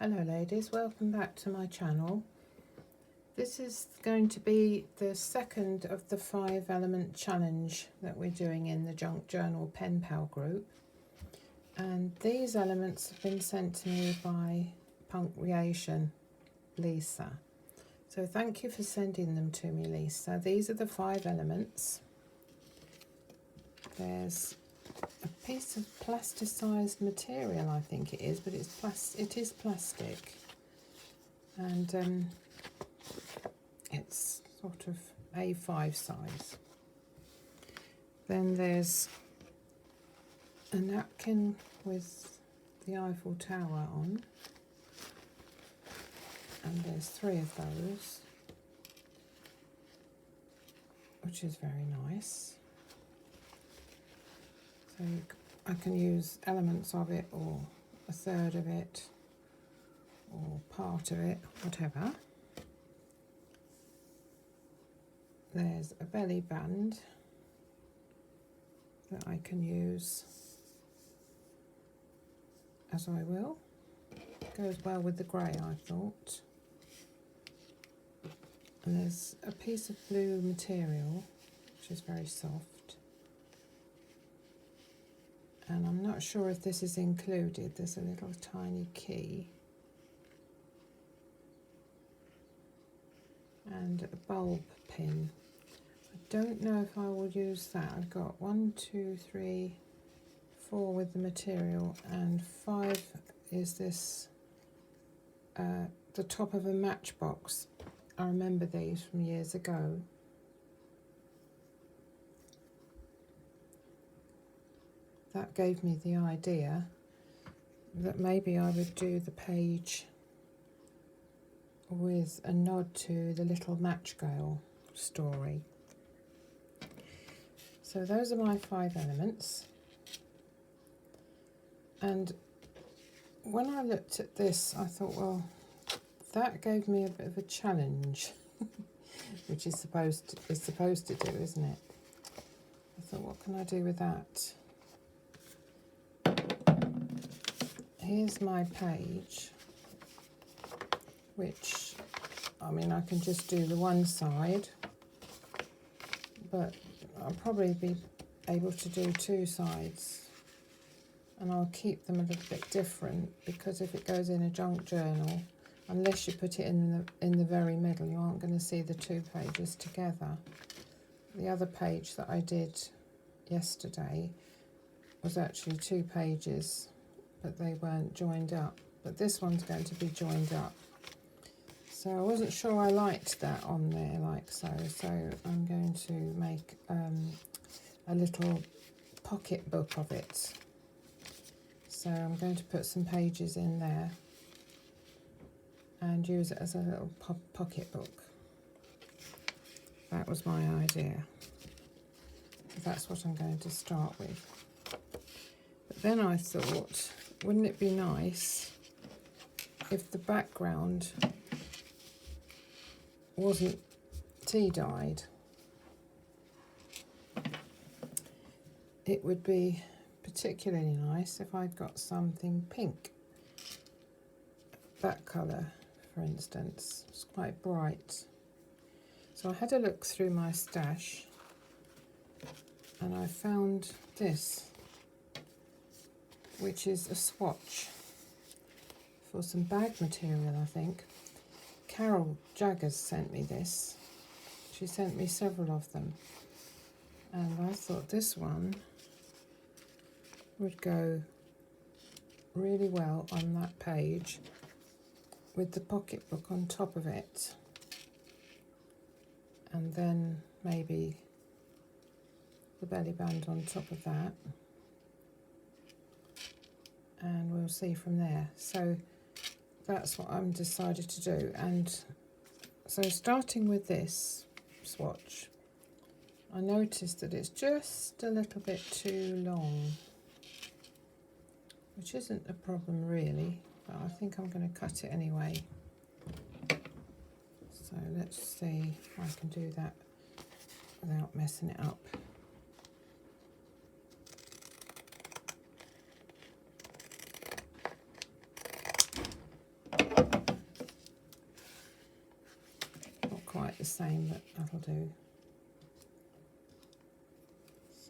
Hello ladies, welcome back to my channel. This is going to be the second of the 5 element challenge that we're doing in the Junk Journal Pen Pal group. And these elements have been sent to me by Puncreation Lisa. So thank you for sending them to me, Lisa. These are the 5 elements. There's a piece of plasticized material, I think it is, but it is plastic, and it's sort of A5 size. Then there's a napkin with the Eiffel Tower on, and there's 3 of those, which is very nice. So I can use elements of it, or a third of it, or part of it, whatever. There's a belly band that I can use as I will. Goes well with the grey, I thought. And there's a piece of blue material, which is very soft. And I'm not sure if this is included. There's a little tiny key. And a bulb pin. I don't know if I will use that. I've got 1, 2, 3, 4 with the material, and 5 is this, the top of a matchbox. I remember these from years ago. That gave me the idea that maybe I would do the page with a nod to the Little Match Girl story. So those are my 5 elements. And when I looked at this, I thought, well, that gave me a bit of a challenge, which is supposed to do, isn't it? I thought, what can I do with that? Here's my page, which, I mean, I can just do the one side, but I'll probably be able to do 2 sides, and I'll keep them a little bit different, because if it goes in a junk journal, unless you put it in the very middle, you aren't going to see the 2 pages together. The other page that I did yesterday was actually 2 pages, but they weren't joined up. But this one's going to be joined up. So I wasn't sure I liked that on there like so. So I'm going to make a little pocket book of it. So I'm going to put some pages in there and use it as a little pocket book. That was my idea. That's what I'm going to start with. But then I thought, wouldn't it be nice if the background wasn't tea-dyed? It would be particularly nice if I'd got something pink. That colour, for instance, it's quite bright. So I had a look through my stash and I found this, which is a swatch for some bag material, I think. Carol Jaggers sent me this. She sent me several of them, and I thought this one would go really well on that page with the pocketbook on top of it, and then maybe the belly band on top of that, and we'll see from there. So that's what I'm decided to do. And so starting with this swatch, I noticed that it's just a little bit too long, which isn't a problem really, but I think I'm going to cut it anyway. So let's see if I can do that without messing it up. same, but that'll do.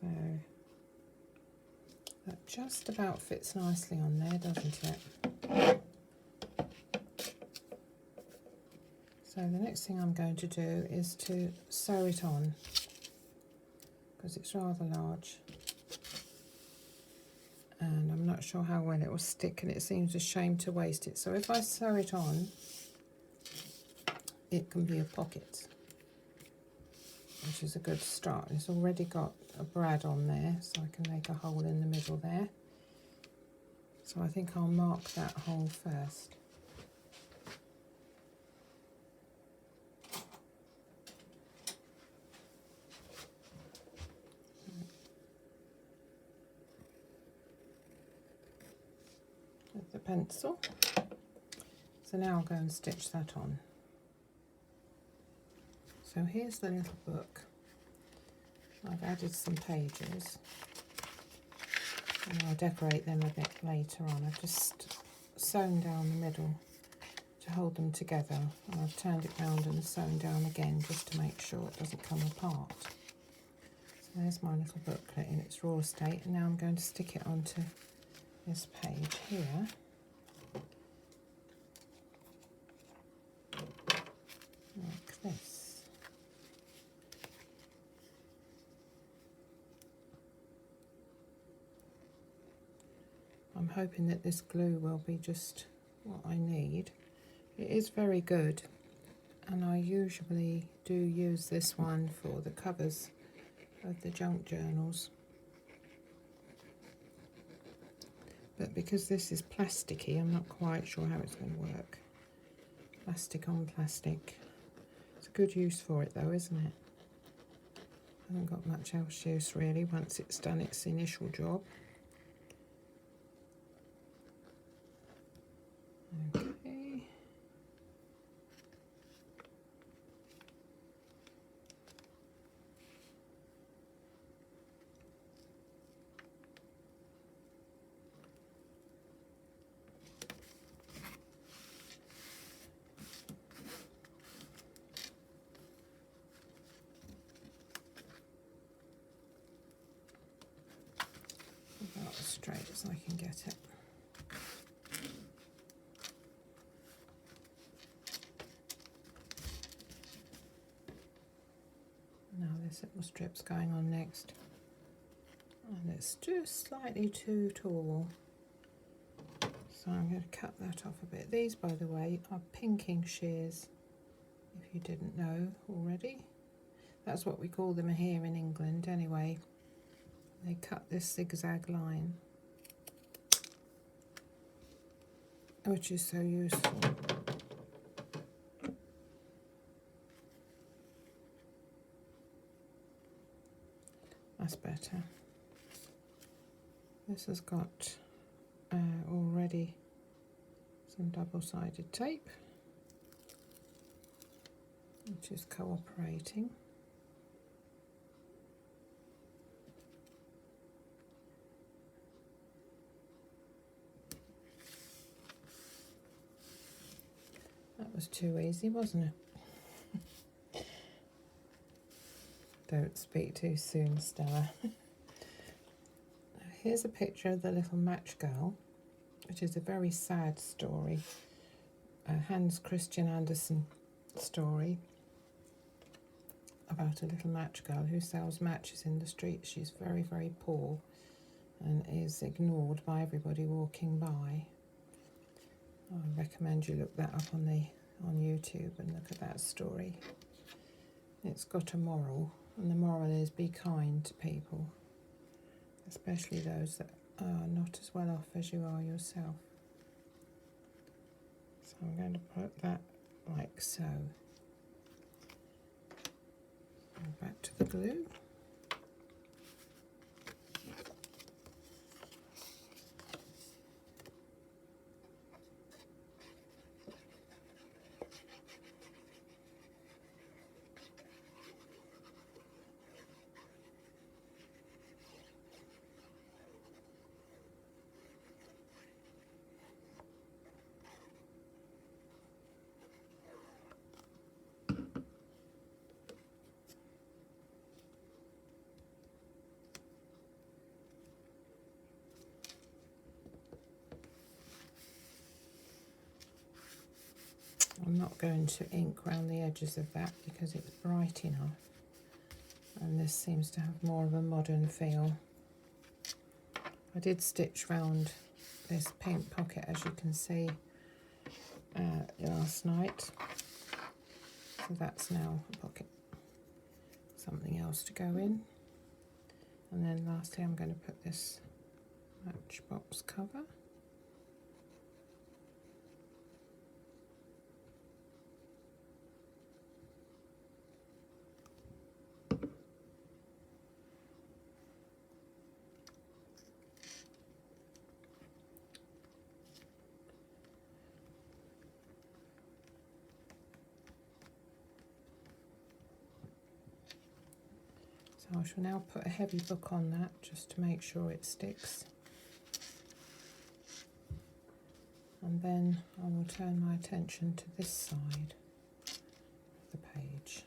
So that just about fits nicely on there, doesn't it? So the next thing I'm going to do is to sew it on, because it's rather large. And I'm not sure how well it will stick, and it seems a shame to waste it. So if I sew it on, it can be a pocket, which is a good start. It's already got a brad on there, so I can make a hole in the middle there. So I think I'll mark that hole first. With the pencil. So now I'll go and stitch that on. So here's the little book. I've added some pages, and I'll decorate them a bit later on. I've just sewn down the middle to hold them together, and I've turned it round and sewn down again just to make sure it doesn't come apart. So there's my little booklet in its raw state, and now I'm going to stick it onto this page here. Like this. I'm hoping that this glue will be just what I need. It is very good, and I usually do use this one for the covers of the junk journals. But because this is plasticky, I'm not quite sure how it's going to work. Plastic on plastic. It's a good use for it though, isn't it? I haven't got much else use really once it's done its initial job. Okay. About as straight as I can get it. Now this little strip's going on next, and it's just slightly too tall, so I'm going to cut that off a bit. These, by the way, are pinking shears, if you didn't know already. That's what we call them here in England anyway. They cut this zigzag line, which is so useful. That's better. This has got already some double-sided tape, which is cooperating. That was too easy, wasn't it? Don't speak too soon, Stella. Here's a picture of the little match girl, which is a very sad story. A Hans Christian Andersen story about a little match girl who sells matches in the street. She's very, very poor and is ignored by everybody walking by. I recommend you look that up on YouTube and look at that story. It's got a moral, and the moral is be kind to people, especially those that are not as well off as you are yourself. So I'm going to put that like so. Back to the glue. I'm not going to ink around the edges of that because it's bright enough, and this seems to have more of a modern feel. I did stitch round this pink pocket, as you can see, last night, so that's now a pocket, something else to go in. And then lastly I'm going to put this Matchbox cover. So I shall now put a heavy book on that just to make sure it sticks. And then I will turn my attention to this side of the page.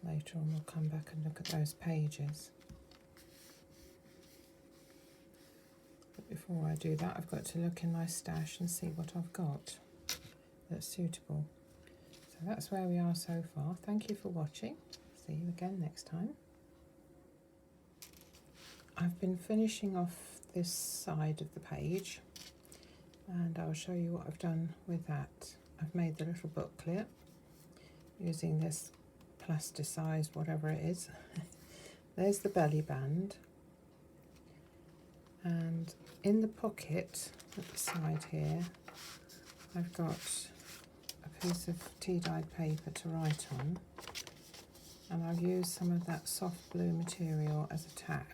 Later on we'll come back and look at those pages. But before I do that, I've got to look in my stash and see what I've got that's suitable. So that's where we are so far. Thank you for watching. See you again next time. I've been finishing off this side of the page, and I'll show you what I've done with that. I've made the little booklet using this plasticized whatever it is. There's the belly band, and in the pocket at the side here I've got a piece of tea-dyed paper to write on, and I've used some of that soft blue material as a tab.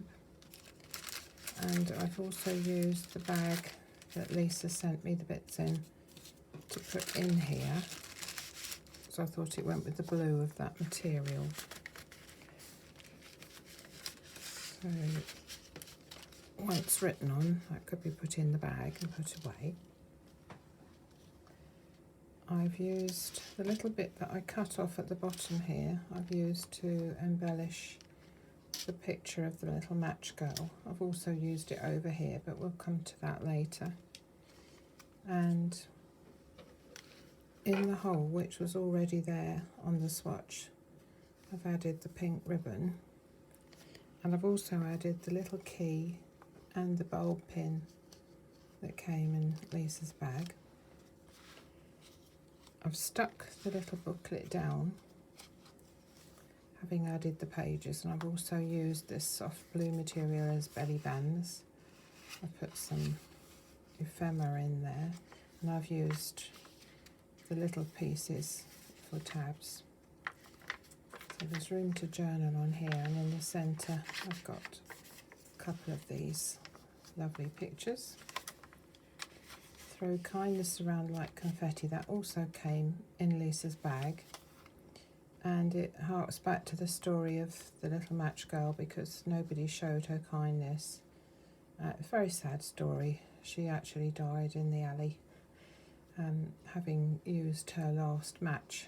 And I've also used the bag that Lisa sent me the bits in to put in here, so I thought it went with the blue of that material. So once written on, that could be put in the bag and put away. I've used the little bit that I cut off at the bottom here, I've used to embellish the picture of the little match girl. I've also used it over here, but we'll come to that later. And in the hole, which was already there on the swatch, I've added the pink ribbon, and I've also added the little key and the bulb pin that came in Lisa's bag. I've stuck the little booklet down, having added the pages, and I've also used this soft blue material as belly bands. I've put some ephemera in there, and I've used the little pieces for tabs. So there's room to journal on here, and in the centre I've got a couple of these lovely pictures. Throw kindness around like confetti, that also came in Lisa's bag. And it harks back to the story of the little match girl, because nobody showed her kindness. A very sad story. She actually died in the alley, having used her last match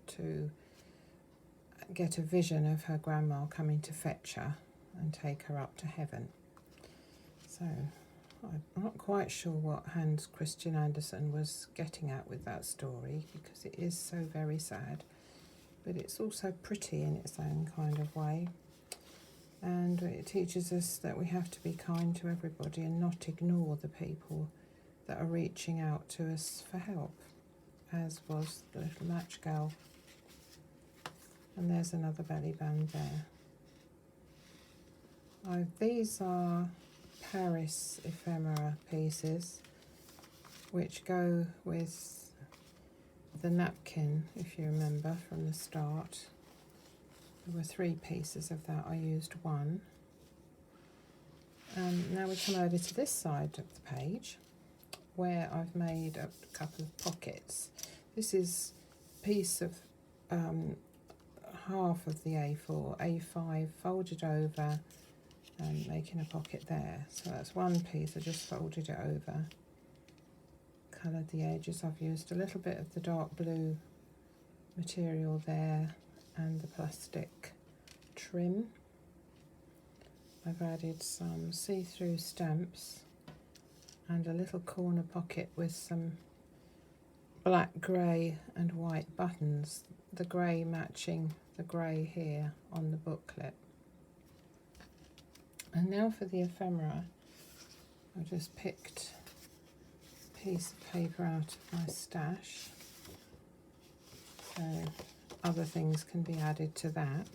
to get a vision of her grandma coming to fetch her and take her up to heaven. So I'm not quite sure what Hans Christian Andersen was getting at with that story, because it is so very sad. But it's also pretty in its own kind of way, and it teaches us that we have to be kind to everybody and not ignore the people that are reaching out to us for help, as was the little match girl. And there's another belly band there. These are Paris ephemera pieces, which go with the napkin, if you remember from the start. There were 3 pieces of that, I used 1. Now we come over to this side of the page, where I've made a couple of pockets. This is a piece of half of the A5 folded over and making a pocket there. So that's one piece, I just folded it over, coloured the edges. I've used a little bit of the dark blue material there and the plastic trim. I've added some see-through stamps and a little corner pocket with some black, grey and white buttons, the grey matching the grey here on the booklet. And now for the ephemera, I've just picked a piece of paper out of my stash, so other things can be added to that,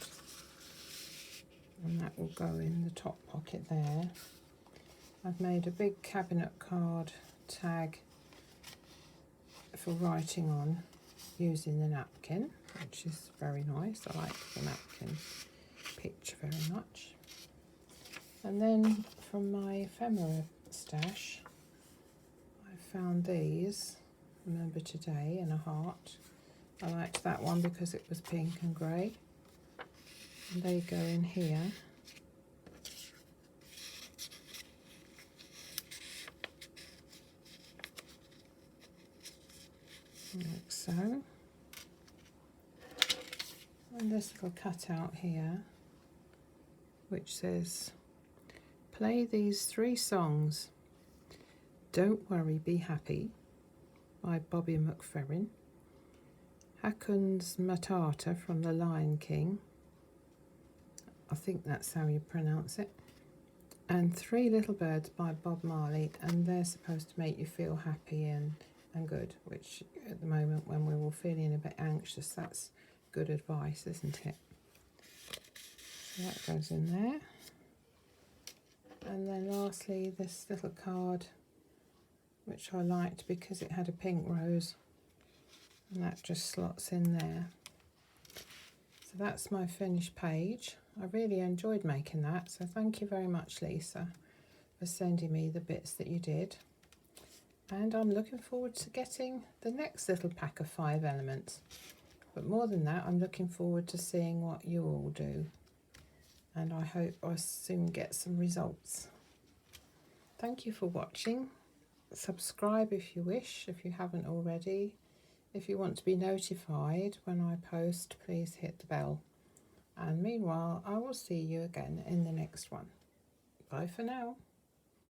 and that will go in the top pocket there. I've made a big cabinet card tag for writing on using the napkin, which is very nice. I like the napkin picture very much. And then from my ephemera stash, I found these, Remember Today, in a heart. I liked that one because it was pink and grey. And they go in here. Like so. And this little cutout here, which says, play these 3 songs. Don't Worry, Be Happy by Bobby McFerrin, Hakun's Matata from The Lion King, I think that's how you pronounce it, and 3 Little Birds by Bob Marley, and they're supposed to make you feel happy and good, which at the moment when we're all feeling a bit anxious, that's good advice, isn't it? So that goes in there. And then lastly, this little card, which I liked because it had a pink rose, and that just slots in there. So that's my finished page. I really enjoyed making that, so thank you very much, Lisa, for sending me the bits that you did. And I'm looking forward to getting the next little pack of 5 elements. But more than that, I'm looking forward to seeing what you all do. And I hope I soon get some results. Thank you for watching. Subscribe if you wish, if you haven't already. If you want to be notified when I post, please hit the bell. And meanwhile, I will see you again in the next one. Bye for now.